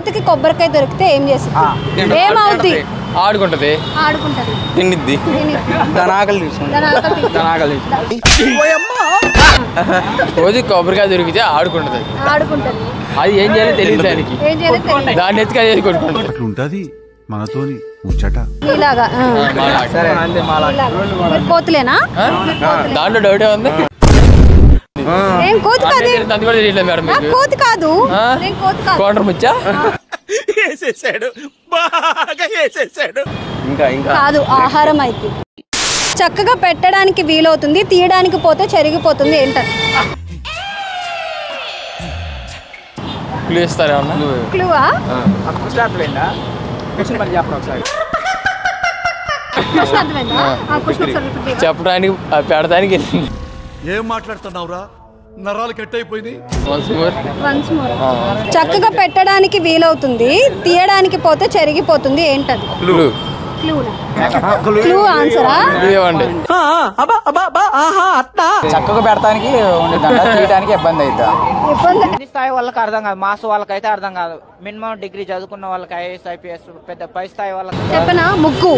కోతికి కొబ్బరికాయ దొరికితే ఏం చేస్తుంది? ఏమవుద్ది? ఆడుకుంటది. ఆడుకుంటది. తిన్నిద్ది. దాని ఆకలి తీసుకుంది. రోజు కొబ్బరికాయ దొరికితే ఆడుకుంటది. అది ఏం చేయాలో తెలియదు దానికి. దాన్ని ఎత్తుక కొట్టుకుంటది. మనతోని ముచ్చట. ఇలాగా కోతులేనా? దాంట్లో డౌటే ఉంది. ఏం కోతి కాదు. అది కూడా తెలియదు మేడం. కోతి కాదు. కోండ్ర ముచ్చా ఇంకా కాదు, ఆహారం అయితే చక్కగా పెట్టడానికి వీలవుతుంది, తీయడానికి పోతే చెరిగిపోతుంది. ఏంటది? క్లూ ఇస్తారా? క్లూవా? చెప్పడానికి పెడతానికి వెళ్ళింది. ఏం మాట్లాడుతున్నావురా? నరాలు కట్ అయిపోయింది. చక్కగా పెట్టడానికి వీలవుతుంది, తీయడానికి పోతే చెరిగిపోతుంది. ఏంటది? క్లూ ఆన్సరా? చక్కగా పెడతానికి తీయడానికి ఇబ్బంది అవుతుంది. స్థాయి వాళ్ళకి అర్థం కాదు, మాస్ వాళ్ళకైతే అర్థం కాదు. మినిమం డిగ్రీ చదువుకున్న వాళ్ళకి ఐఏఎస్ ఐపీఎస్, పెద్ద పై స్థాయి వాళ్ళకి చెప్పనా? ముగ్గు.